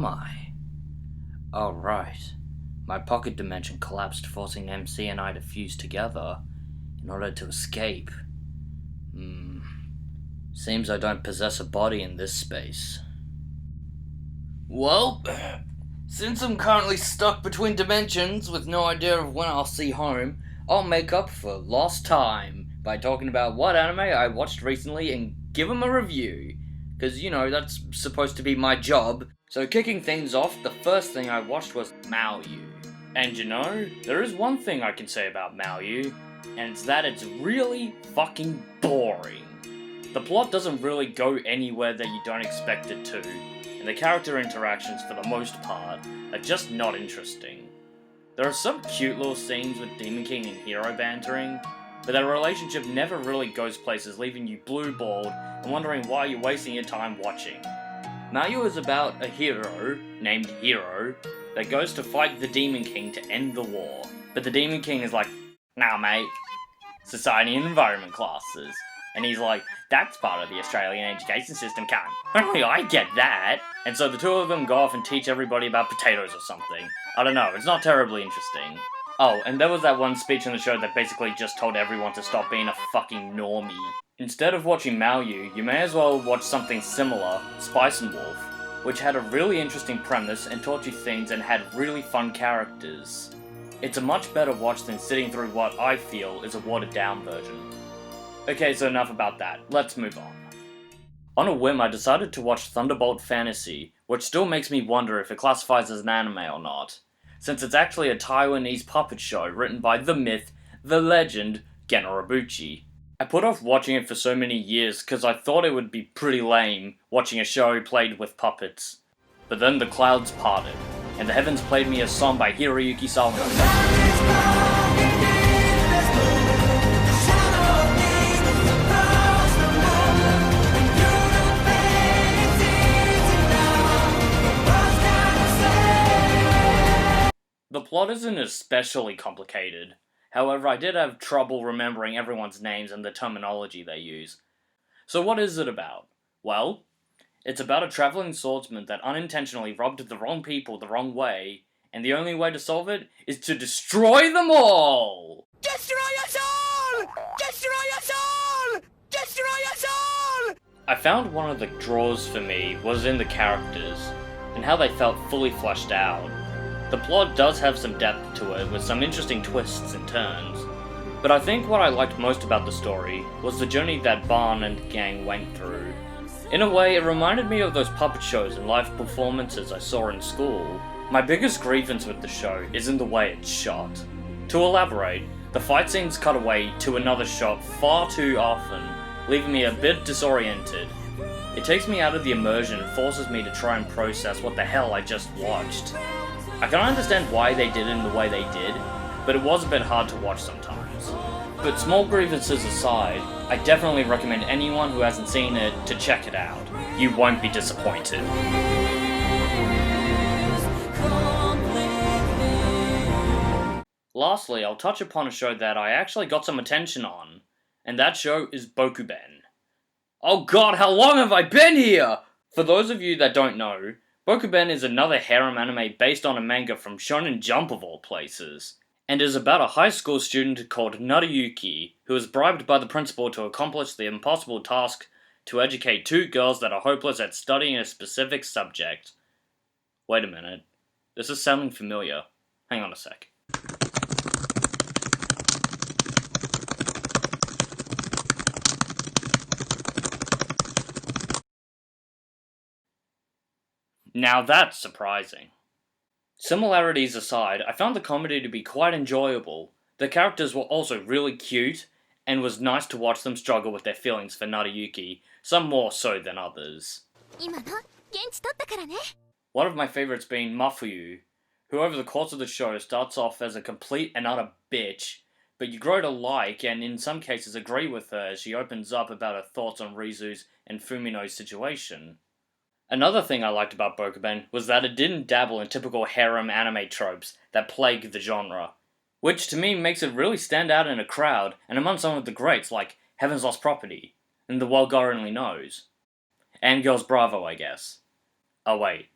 am I? Oh, right. My pocket dimension collapsed, forcing MC and I to fuse together in order to escape. Hmm. Seems I don't possess a body in this space. Well, since I'm currently stuck between dimensions with no idea of when I'll see home, I'll make up for lost time by talking about what anime I watched recently and give them a review. Because, that's supposed to be my job. So kicking things off, the first thing I watched was Maoyu. And there is one thing I can say about Maoyu, and it's that it's really fucking boring. The plot doesn't really go anywhere that you don't expect it to, and the character interactions, for the most part, are just not interesting. There are some cute little scenes with Demon King and Hero bantering, but their relationship never really goes places, leaving you blue-balled and wondering why you're wasting your time watching. Maoyu is about a hero, named Hero, that goes to fight the Demon King to end the war. But the Demon King is like, nah mate, society and environment classes. And he's like, that's part of the Australian education system, cunt. Only I get that. And so the two of them go off and teach everybody about potatoes or something. I don't know, it's not terribly interesting. Oh, and there was that one speech in the show that basically just told everyone to stop being a fucking normie. Instead of watching Maoyu, you may as well watch something similar, Spice and Wolf, which had a really interesting premise and taught you things and had really fun characters. It's a much better watch than sitting through what I feel is a watered down version. Okay, so enough about that, let's move on. On a whim, I decided to watch Thunderbolt Fantasy, which still makes me wonder if it classifies as an anime or not, since it's actually a Taiwanese puppet show written by the myth, the legend, Gen Urobuchi. I put off watching it for so many years because I thought it would be pretty lame watching a show played with puppets. But then the clouds parted, and the heavens played me a song by Hiroyuki Sawano. The plot isn't especially complicated. However, I did have trouble remembering everyone's names and the terminology they use. So what is it about? Well, it's about a traveling swordsman that unintentionally robbed the wrong people the wrong way, and the only way to solve it is to destroy them all! Destroy us all! Destroy us all! Destroy us all! I found one of the draws for me was in the characters, and how they felt fully fleshed out. The plot does have some depth to it, with some interesting twists and turns, but I think what I liked most about the story was the journey that Ban and gang went through. In a way, it reminded me of those puppet shows and live performances I saw in school. My biggest grievance with the show is in the way it's shot. To elaborate, the fight scenes cut away to another shot far too often, leaving me a bit disoriented. It takes me out of the immersion and forces me to try and process what the hell I just watched. I can understand why they did it in the way they did, but it was a bit hard to watch sometimes. But small grievances aside, I definitely recommend anyone who hasn't seen it to check it out. You won't be disappointed. Lastly, I'll touch upon a show that I actually got some attention on, and that show is Bokuben. Oh god, how long have I been here?! For those of you that don't know, Bokuben is another harem anime based on a manga from Shonen Jump of all places, and is about a high school student called Naruyuki, who is bribed by the principal to accomplish the impossible task to educate two girls that are hopeless at studying a specific subject. Wait a minute, this is sounding familiar. Hang on a sec. Now that's surprising. Similarities aside, I found the comedy to be quite enjoyable. The characters were also really cute, and was nice to watch them struggle with their feelings for Naruyuki, some more so than others. One of my favorites being Mafuyu, who over the course of the show starts off as a complete and utter bitch, but you grow to like and in some cases agree with her as she opens up about her thoughts on Rizu's and Fumino's situation. Another thing I liked about Bokuben was that it didn't dabble in typical harem anime tropes that plague the genre, which to me makes it really stand out in a crowd and among some of the greats like Heaven's Lost Property, and The World God Only Knows. And Girls Bravo, I guess. Oh wait,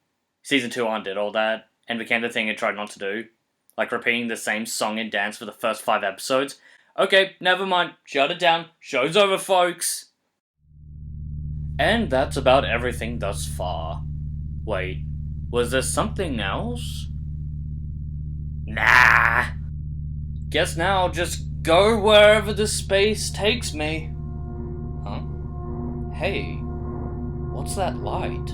Season 2 undid all that and became the thing it tried not to do. Like repeating the same song and dance for the first 5 episodes. Okay, never mind. Shut it down. Show's over, folks. And that's about everything thus far. Wait, was there something else? Nah. Guess now I'll just go wherever the space takes me. Huh? Hey, what's that light?